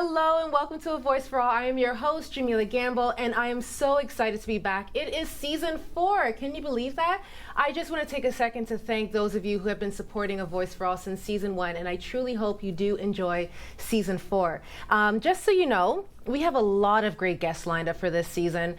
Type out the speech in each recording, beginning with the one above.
Hello and welcome to A Voice for All. I am your host, Jamila Gamble, and I am so excited to be back. It is season 4. Can you believe that? I just want to take a second to thank those of you who have been supporting A Voice for All since season 1, and I truly hope you do enjoy season 4. Just so you know, we have a lot of great guests lined up for this season.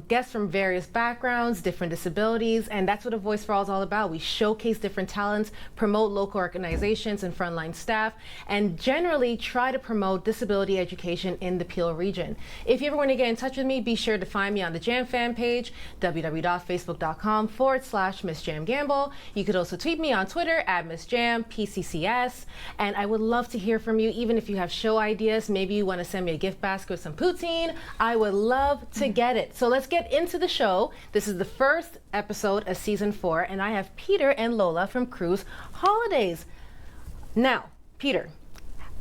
Guests from various backgrounds, different disabilities, and that's what A Voice for All is all about. We showcase different talents, promote local organizations and frontline staff, and generally try to promote disability education in the Peel region. If you ever want to get in touch with me, be sure to find me on the Jam fan page, www.facebook.com/Miss Jam Gamble. You could also tweet me on Twitter at Miss Jam PCCS, and I would love to hear from you, even if you have show ideas. Maybe you want to send me a gift basket with some poutine. I would love to get it. So let's get into the show. This is the first episode of season 4, and I have Peter and Lola from Cruise Holdiays. Now, Peter,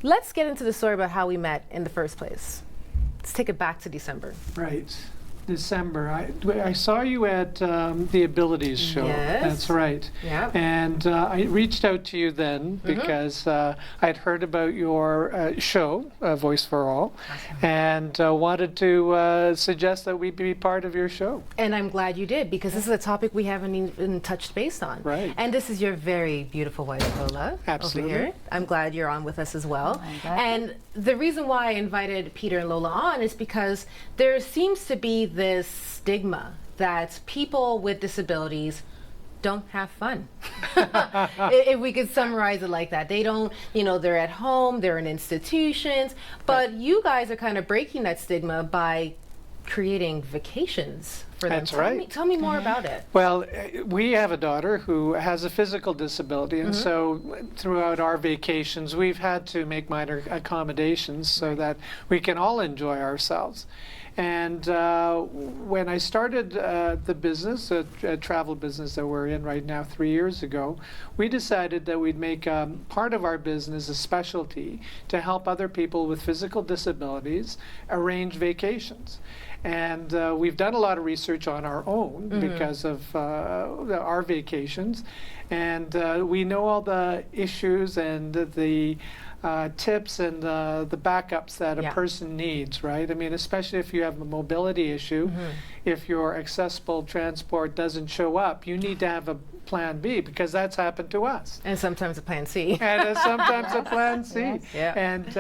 let's get into the story about how we met in the first place. Let's take it back to December. Right. December. I saw you at the Abilities show. Yes. That's right. Yeah. And I reached out to you then because I'd heard about your show, Voice for All, and wanted to suggest that we be part of your show. And I'm glad you did, because this is a topic we haven't even touched base on. Right. And this is your very beautiful wife, Lola. Absolutely. Over here. I'm glad you're on with us as well. And the reason why I invited Peter and Lola on is because there seems to be this stigma that people with disabilities don't have fun. If we could summarize it like that. They don't, they're at home, they're in institutions, but you guys are kind of breaking that stigma by creating vacations for them. That's right. Tell me more about it. Well, we have a daughter who has a physical disability, and so throughout our vacations, we've had to make minor accommodations so that we can all enjoy ourselves. And when I started the business, a travel business that we're in right now 3 years ago, we decided that we'd make part of our business a specialty to help other people with physical disabilities arrange vacations. And we've done a lot of research on our own because of our vacations. And we know all the issues and the tips and the backups that a person needs, right? I mean, especially if you have a mobility issue, if your accessible transport doesn't show up, you need to have a plan B, because that's happened to us. And sometimes a plan C. And sometimes a plan C. Yes. Yeah. And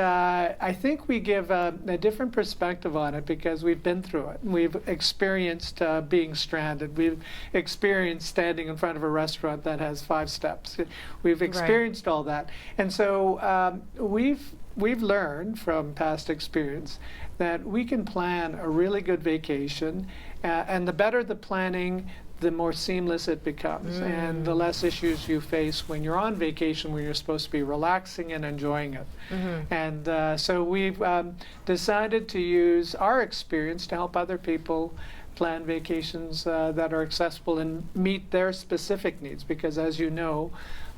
I think we give a different perspective on it because we've been through it. We've experienced being stranded. We've experienced standing in front of a restaurant that has 5 steps. We've experienced all that. And so we've learned from past experience that we can plan a really good vacation, and the better the planning, the more seamless it becomes, and the less issues you face when you're on vacation, when you're supposed to be relaxing and enjoying it. And so we've decided to use our experience to help other people plan vacations that are accessible and meet their specific needs, because as you know,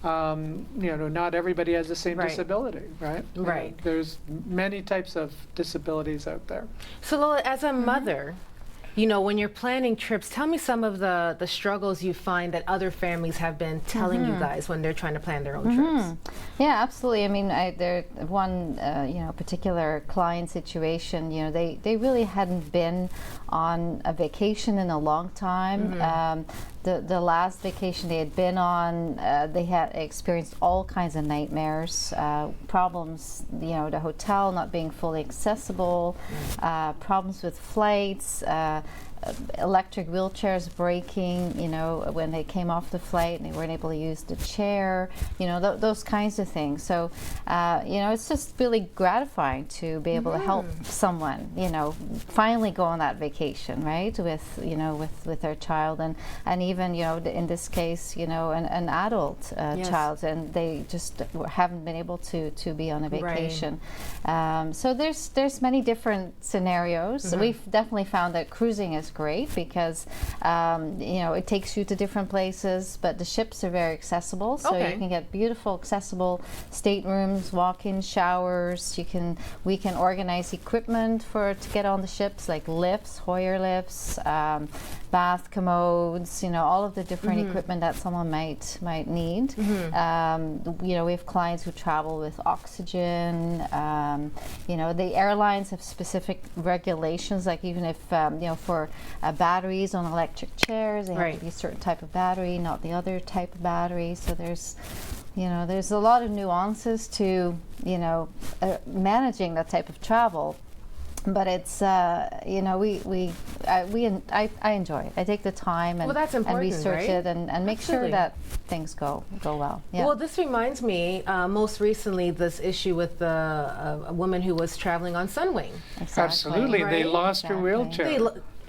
not everybody has the same disability, right? Right. There's many types of disabilities out there. So Lola, as a mother, when you're planning trips, tell me some of the struggles you find that other families have been telling you guys when they're trying to plan their own trips. Yeah, absolutely. I mean, there one particular client situation. They really hadn't been on a vacation in a long time. The last vacation they had been on, they had experienced all kinds of nightmares, problems, the hotel not being fully accessible, problems with flights, electric wheelchairs breaking, when they came off the flight and they weren't able to use the chair, those kinds of things. So, it's just really gratifying to be able to help someone, finally go on that vacation, right, with their child, and even, in this case, an adult child, and they just haven't been able to be on a vacation. So there's many different scenarios. We've definitely found that cruising is is great because it takes you to different places, but the ships are very accessible, so Okay. you can get beautiful accessible staterooms, walk-in showers. We can organize equipment to get on the ships, like lifts, Hoyer lifts, bath commodes, all of the different equipment that someone might need. We have clients who travel with oxygen. The airlines have specific regulations, like even if for batteries on electric chairs, they have to be a certain type of battery, not the other type of battery. So there's a lot of nuances to managing that type of travel. But it's I enjoy it. I take the time and, that's important, research right? it and make sure that things go well. Yeah. Well, this reminds me, most recently, this issue with a woman who was traveling on Sunwing. Exactly. Absolutely, they Right? lost her wheelchair.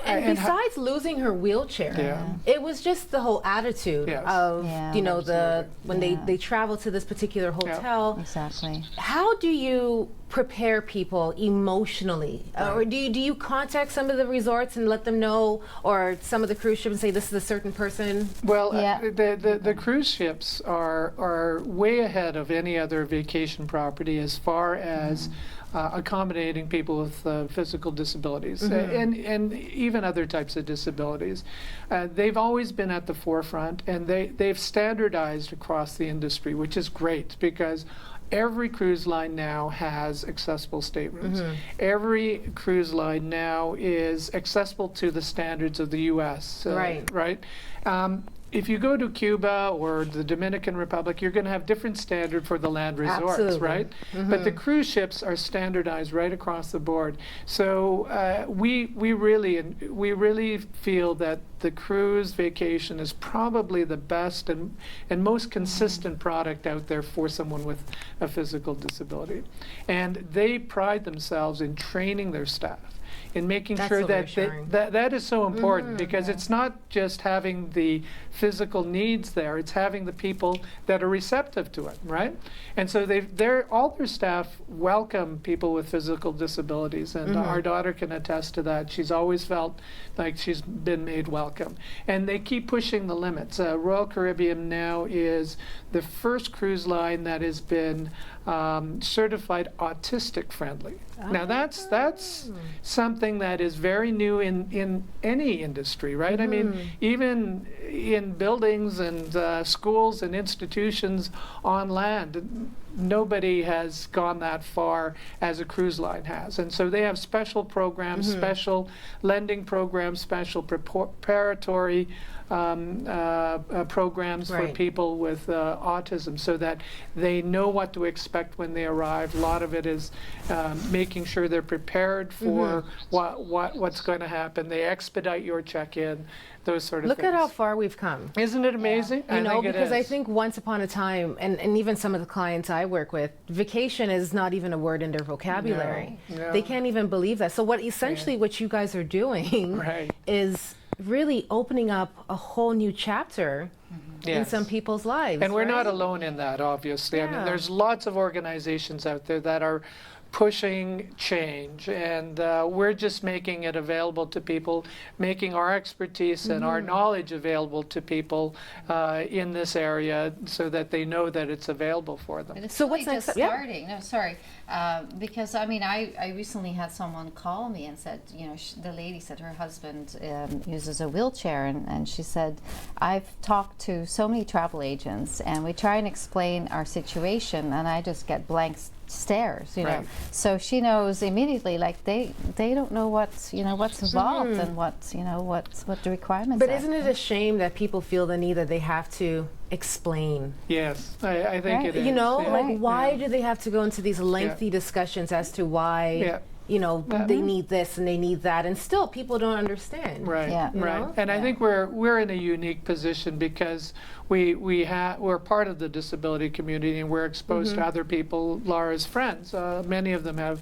And And besides losing her wheelchair, Yeah. it was just the whole attitude Yes. of, Yeah. when they travel to this particular hotel. Exactly. How do you prepare people emotionally? Or do you contact some of the resorts and let them know, or some of the cruise ships and say this is a certain person? Well, Yeah. the cruise ships are way ahead of any other vacation property as far as accommodating people with physical disabilities and even other types of disabilities. They've always been at the forefront, and they've standardized across the industry, which is great because every cruise line now has accessible staterooms. Every cruise line now is accessible to the standards of the U.S. Right. If you go to Cuba or the Dominican Republic, you're going to have different standard for the land resorts, Absolutely. right? But the cruise ships are standardized right across the board. So we really feel that the cruise vacation is probably the best and most consistent product out there for someone with a physical disability. And they pride themselves in training their staff, in making That's sure so that reassuring. that is so important because it's not just having the physical needs there, it's having the people that are receptive to it, right? And so all their staff welcome people with physical disabilities, and our daughter can attest to that. She's always felt like she's been made welcome. And they keep pushing the limits. Royal Caribbean now is the first cruise line that has been certified autistic friendly. Now that's something that is very new in any industry, right? I mean, even in buildings and schools and institutions on land, nobody has gone that far as a cruise line has. And so they have special programs, special lending programs, special preparatory programs for people with autism, so that they know what to expect when they arrive. A lot of it is making sure they're prepared for what's going to happen. They expedite your check-in, those sort of Look things. at how far we've come. Isn't it amazing? You know, think it because I is. think once upon a time, and even some of the clients I work with, vacation is not even a word in their vocabulary. No. They can't even believe that. So what you guys are doing Right. is really opening up a whole new chapter in Yes. some people's lives. And we're not right? alone in that, obviously. I mean, Yeah. there's lots of organizations out there that are pushing change, and we're just making it available to people, making our expertise and our knowledge available to people in this area so that they know that it's available for them. But it's So really what's next just up? Yeah. starting. No, sorry. Because I mean, I recently had someone call me and said, the lady said her husband uses a wheelchair, and she said, I've talked to so many travel agents, and we try and explain our situation, and I just get blank stares, Right. So she knows immediately, like they don't know what's involved and what the requirements But are. isn't it a shame that people feel the need that they have to explain? Yes, I think Right. it is. You know, yeah. like why Yeah. do they have to go into these lengthy discussions as to why, Yeah. they need this and they need that, and still people don't understand. Right, Yeah. You right. know? And I think we're in a unique position because we're part of the disability community, and we're exposed to other people, Laura's friends. Many of them have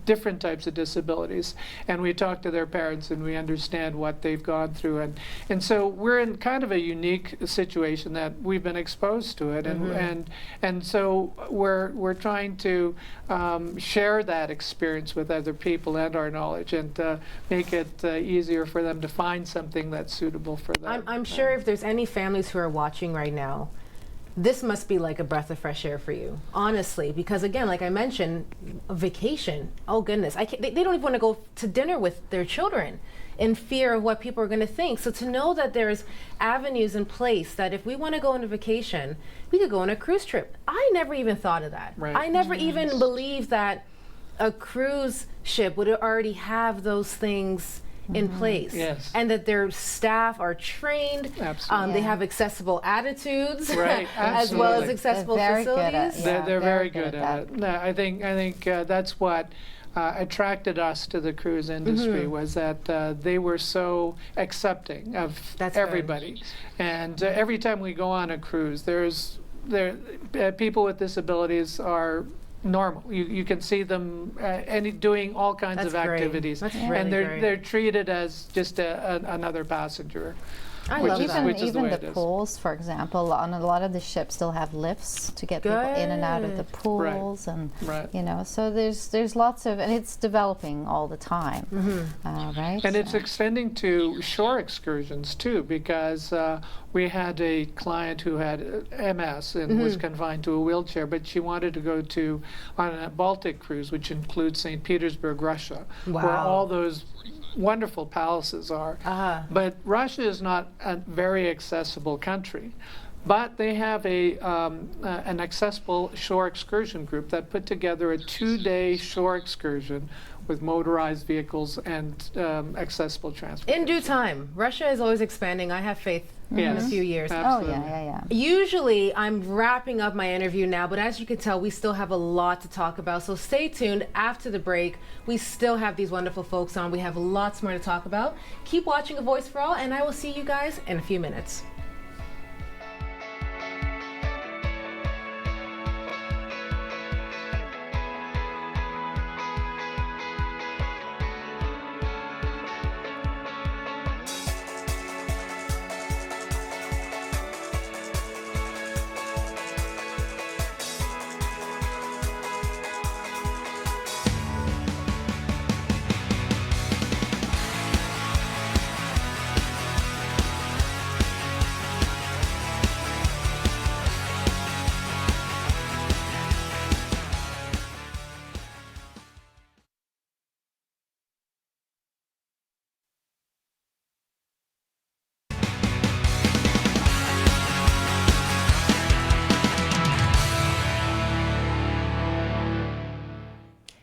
different types of disabilities, and we talk to their parents and we understand what they've gone through, and so we're in kind of a unique situation that we've been exposed to it, and so we're trying to share that experience with with other people and our knowledge, and make it easier for them to find something that's suitable for them. I'm sure if there's any families who are watching right now, this must be like a breath of fresh air for you, honestly, because again, like I mentioned, a vacation, oh goodness, they don't even want to go to dinner with their children in fear of what people are going to think. So to know that there's avenues in place that if we want to go on a vacation, we could go on a cruise trip. I never even thought of that. Right. I never even believed that a cruise ship would already have those things in place, Yes. and that their staff are trained. Absolutely. They have accessible attitudes, Right, as well as absolutely. accessible They're very good at facilities. Yeah, They're very good good at at it. No, I think that's what attracted us to the cruise industry, was that they were so accepting of That's good. everybody. And every time we go on a cruise, people with disabilities are normal. You can see them doing all kinds That's of great. activities, That's and really they're great. they're treated as just another passenger. I which love is- that. which is the Even way the it is. pools, for example, on a lot of the ships still have lifts to get people in and out of the Good. pools, and Right. so there's lots of, and it's developing all the time, right? And it's So- extending to shore excursions too, because we had a client who had MS and was confined to a wheelchair, but she wanted to go on a Baltic cruise, which includes St. Petersburg, Russia, where Wow. all those wonderful palaces are. But Russia is not a very accessible country. But they have an accessible shore excursion group that put together a 2-day shore excursion with motorized vehicles and accessible transportation. In due time. Russia is always expanding. I have faith in a Yes. few years. Oh Absolutely. yeah. Usually, I'm wrapping up my interview now, but as you can tell, we still have a lot to talk about. So stay tuned. After the break, we still have these wonderful folks on. We have lots more to talk about. Keep watching A Voice for All, and I will see you guys in a few minutes.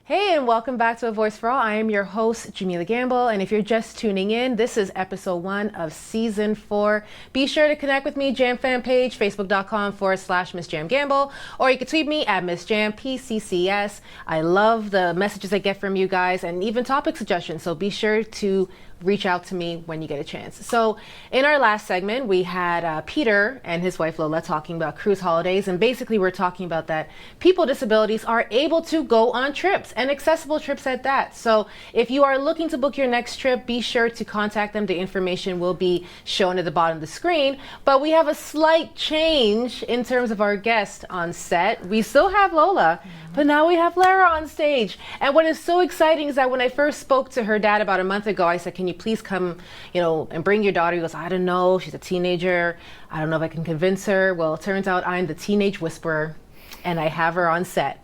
Hey, and welcome back to A Voice for All. I am your host, Jamila Gamble, and if you're just tuning in, this is episode 1 of season 4. Be sure to connect with me, Jam fan page, facebook.com/Miss Jam Gamble, or you can tweet me at Miss Jam PCCS. I love the messages I get from you guys and even topic suggestions, so be sure to reach out to me when you get a chance. So in our last segment, we had Peter and his wife Lola talking about cruise holidays, and basically we're talking about that people with disabilities are able to go on trips, and accessible trips at that. So if you are looking to book your next trip, be sure to contact them. The information will be shown at the bottom of the screen, but we have a slight change in terms of our guest on set. We still have Lola, but now we have Lara on stage. And what is so exciting is that when I first spoke to her dad about a month ago, I said, can you please come, and bring your daughter? He goes, I don't know, she's a teenager. I don't know if I can convince her. Well, it turns out I'm the teenage whisperer, and I have her on set.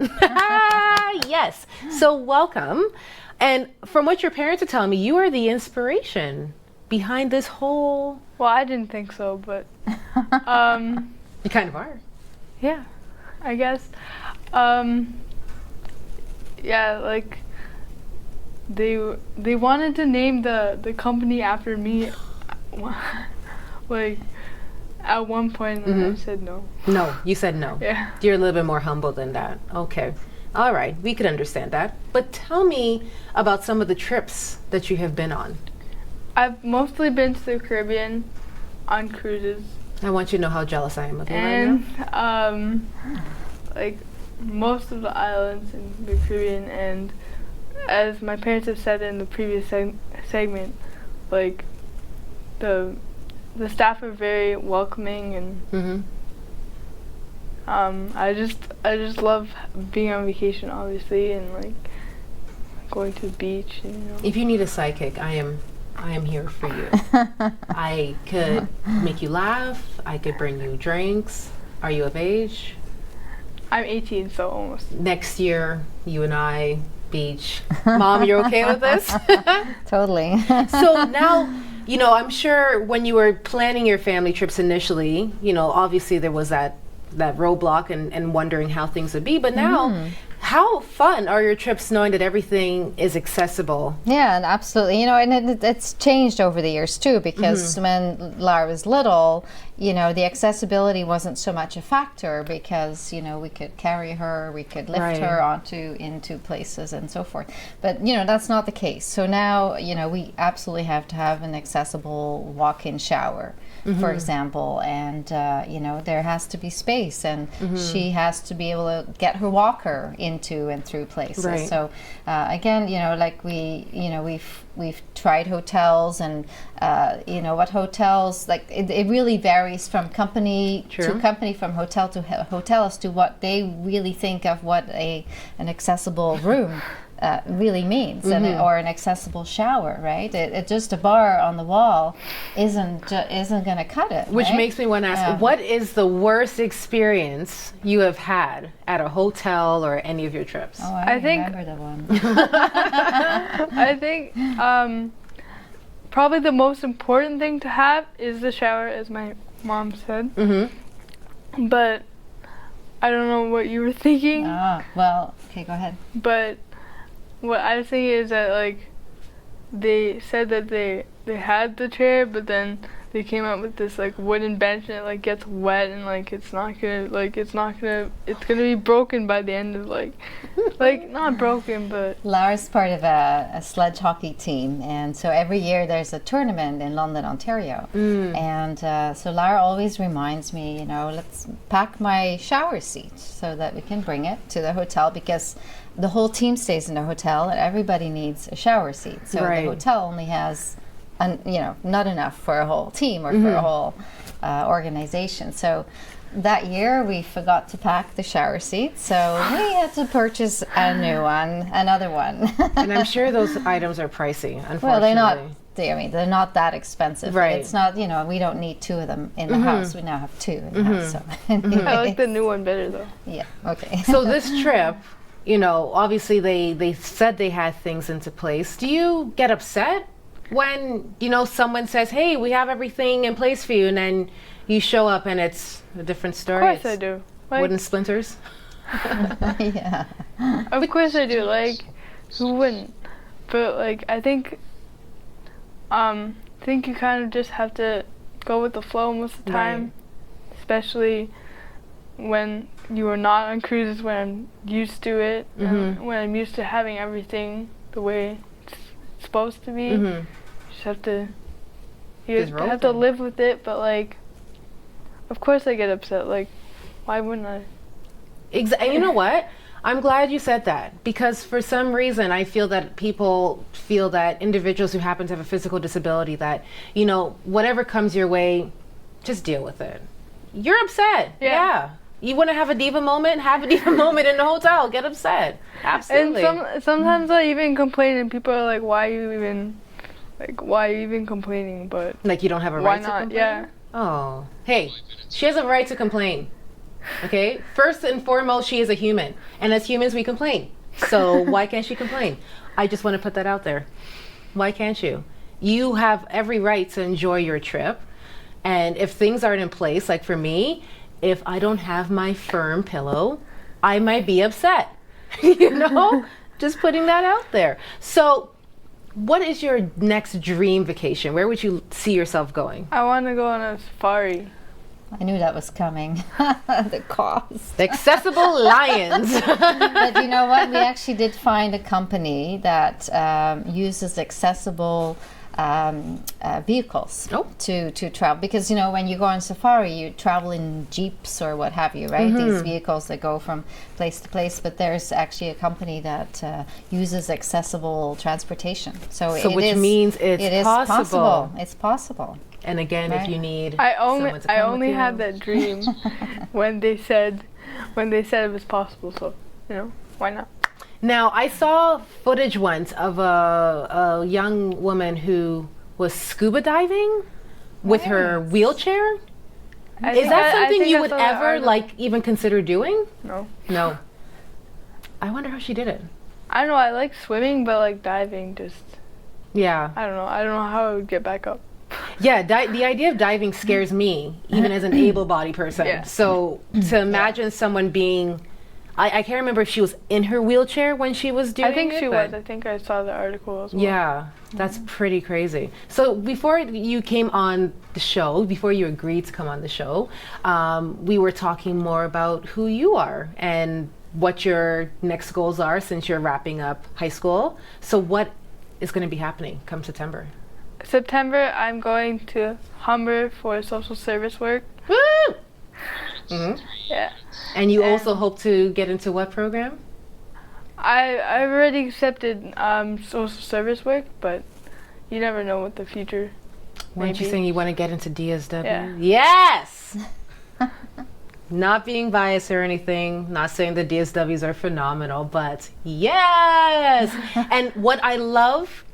Yes, so welcome. And from what your parents are telling me, you are the inspiration behind this whole... Well, I didn't think so, but You kind of are. yeah, I guess. Yeah, like they wanted to name the company after me, like at one point, and I said no. No, you said no. Yeah. You're a little bit more humble than that. Okay. All right, we could understand that. But tell me about some of the trips that you have been on. I've mostly been to the Caribbean on cruises, I want you to know how jealous I am of you right now. and like most of the islands in the Caribbean, and as my parents have said in the previous segment, like the staff are very welcoming, and Mm-hmm. I just love being on vacation, obviously, and like going to the beach. You know. If you need a sidekick, I am here for you. I could make you laugh. I could bring you drinks. Are you of age? I'm 18, so almost. Next year, you and I, beach. Mom, you're okay with this? Totally. So now, you know, I'm sure when you were planning your family trips initially, you know, obviously there was that roadblock and wondering how things would be. But now, how fun are your trips knowing that everything is accessible? Yeah, and absolutely. You know, and it's changed over the years too, because when Lara was little, you know, the accessibility wasn't so much a factor because, you know, we could carry her, we could lift her into places and so forth. But, you know, that's not the case. So now, you know, we absolutely have to have an accessible walk-in shower, for example, and you know, there has to be space, and she has to be able to get her walker into and through places. Right. So again, you know, like we've tried hotels, and you know, what hotels, like it really varies from company to company, from hotel to hotel, as to what they really think of what an accessible room really means, or an accessible shower, right? It just a bar on the wall isn't going to cut it. Which right? makes me want to ask, what is the worst experience you have had at a hotel or any of your trips? Oh, I think remember the one. I think probably the most important thing to have is the shower, as my mom said. But I don't know what you were thinking. Well, okay, go ahead. But what I was thinking is that, like, they said that they had the chair, but then they came up with this, like, wooden bench, and it, like, gets wet, and, like, it's gonna be broken by the end of, like not broken, but... Lara's part of a sledge hockey team, and so every year there's a tournament in London, Ontario. And so Lara always reminds me, you know, let's pack my shower seat so that we can bring it to the hotel, because the whole team stays in the hotel and everybody needs a shower seat. So the hotel only has, you know, not enough for a whole team or for a whole organization. So that year we forgot to pack the shower seat, so we had to purchase another one. And I'm sure those items are pricey, unfortunately. Well, they're not that expensive. Right. It's not, you know, we don't need two of them in the house. We now have two in the house. So I like the new one better, though. Yeah, okay. So this trip, you know, obviously they said they had things into place. Do you get upset when, you know, someone says, hey, we have everything in place for you, and then you show up and it's a different story? Of course I do. Like, wooden splinters? Yeah. Of course I do. Like, who wouldn't? But, like, I think you kind of just have to go with the flow most of the time, especially when you are not on cruises, when I'm used to it, and when I'm used to having everything the way it's supposed to be. You just have to, have to live with it. But, like, of course I get upset. Like, why wouldn't I? And you know what? I'm glad you said that, because for some reason I feel that people feel that individuals who happen to have a physical disability, that, you know, whatever comes your way, just deal with it. You're upset. Yeah. You want to have a diva moment? Have a diva moment in the hotel. Get upset. Absolutely. And sometimes I even complain, and people are like, why are you even complaining? But like, you don't have a right to complain? Yeah. Oh. Hey, she has a right to complain. Okay? First and foremost, she is a human. And as humans, we complain. So why can't she complain? I just want to put that out there. Why can't you? You have every right to enjoy your trip. And if things aren't in place, like for me, if I don't have my firm pillow, I might be upset. You know? Just putting that out there. So what is your next dream vacation? Where would you see yourself going? I want to go on a safari. I knew that was coming. The cost. The accessible lions. But you know what? We actually did find a company that uses accessible vehicles to travel, because, you know, when you go on safari, you travel in jeeps or what have you, right? These vehicles that go from place to place. But there's actually a company that uses accessible transportation. So which means it's possible. It's possible. And again, if you need, I only had that dream when they said it was possible. So, you know, why not? Now, I saw footage once of a young woman who was scuba diving with her wheelchair. Is that something you would ever like even consider doing? No. No. I wonder how she did it. I don't know. I like swimming, but like diving, just Yeah. I don't know. I don't know how I would get back up. Yeah, the idea of diving scares me, even as an able-bodied person. Yeah. So to imagine someone being, I can't remember if she was in her wheelchair when she was doing it. I think she but- was. I think I saw the article as well. Yeah, that's pretty crazy. So before you came on the show, before you agreed to come on the show, we were talking more about who you are and what your next goals are since you're wrapping up high school. So what is going to be happening come September? September, I'm going to Humber for social service work. Woo! Hmm. Yeah. And you also hope to get into what program? I've already accepted social service work, but you never know what the future. Weren't you maybe. saying you want to get into DSW? Yeah. Yes! Not being biased or anything, not saying the DSWs are phenomenal, but yes! And what I love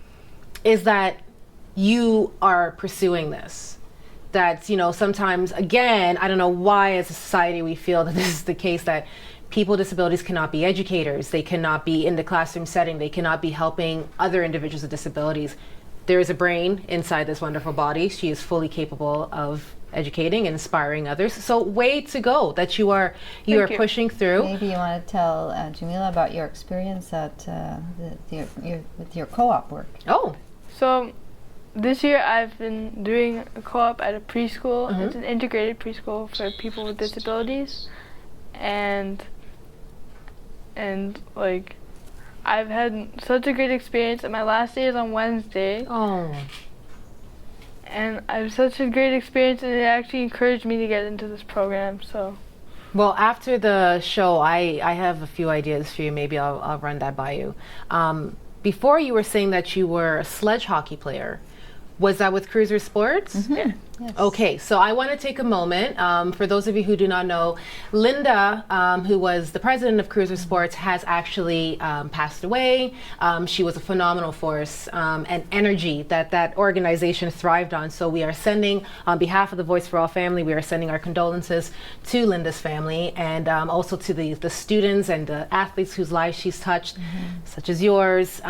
is that you are pursuing this. That, you know, sometimes, again, I don't know why as a society we feel that this is the case, that people with disabilities cannot be educators, they cannot be in the classroom setting, they cannot be helping other individuals with disabilities. There is a brain inside this wonderful body. She is fully capable of educating and inspiring others. So way to go that you are Thank you. pushing through. Maybe you want to tell Jamila about your experience at with your co-op work. Oh, So this year I've been doing a co-op at a preschool. It's an integrated preschool for people with disabilities, and like I've had such a great experience. And my last day is on Wednesday, oh, and I have such a great experience, and it actually encouraged me to get into this program. So well, after the show, I have a few ideas for you. Maybe I'll run that by you. Before you were saying that you were a sledge hockey player. Was that with Cruiser Sports? yeah. Yes. Okay, so I want to take a moment. For those of you who do not know, Linda, who was the president of Cruiser Sports, has actually passed away. She was a phenomenal force and energy that organization thrived on. So we are sending, on behalf of the Voice for All family, we are sending our condolences to Linda's family and also to the students and the athletes whose lives she's touched, such as yours.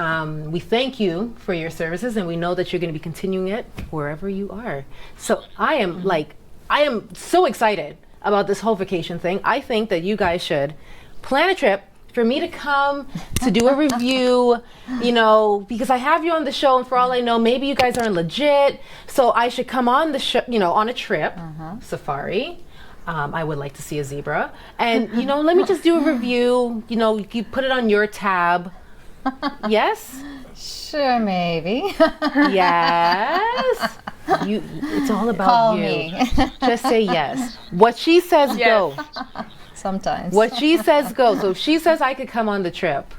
We thank you for your services, and we know that you're going to be continuing it wherever you are. So I am so excited about this whole vacation thing. I think that you guys should plan a trip for me to come to do a review, you know, because I have you on the show, and for all I know, maybe you guys aren't legit. So I should come on the show, you know, on a trip, safari. I would like to see a zebra. And, you know, let me just do a review. You know, you put it on your tab. Yes? Sure, maybe. Yes. It's all about Call you. me. Just say yes. What she says, go. Sometimes. What she says, go. So if she says I could come on the trip.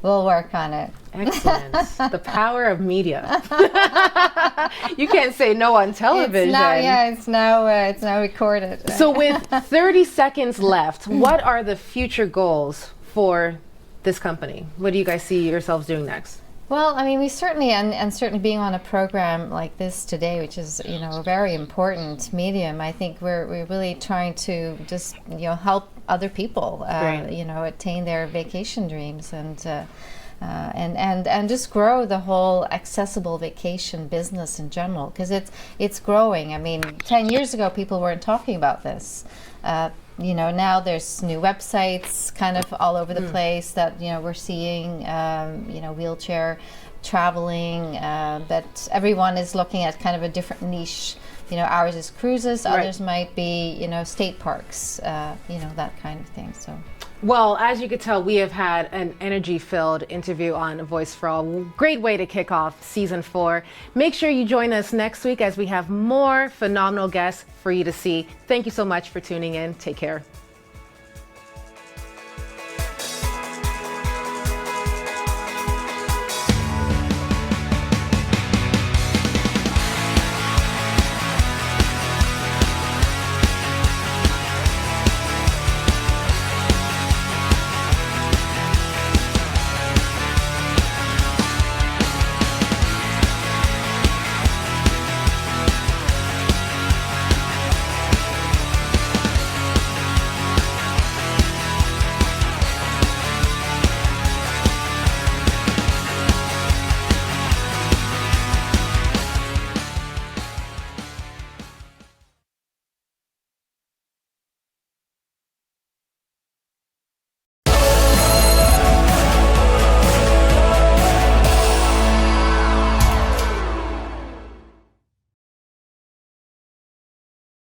We'll work on it. Excellent. The power of media. You can't say no on television. It's now recorded. So with 30 seconds left, what are the future goals for this company? What do you guys see yourselves doing next? Well, I mean, we certainly, and certainly being on a program like this today, which is, you know, a very important medium, I think we're really trying to just, you know, help other people, you know, attain their vacation dreams and just grow the whole accessible vacation business in general, because it's growing. I mean, 10 years ago, people weren't talking about this. You know, now there's new websites kind of all over the place that, you know, we're seeing, you know, wheelchair traveling, that everyone is looking at kind of a different niche. You know, ours is cruises, others might be, you know, state parks, you know, that kind of thing. So. Well, as you could tell, we have had an energy-filled interview on Voice for All. Great way to kick off season 4. Make sure you join us next week as we have more phenomenal guests for you to see. Thank you so much for tuning in. Take care.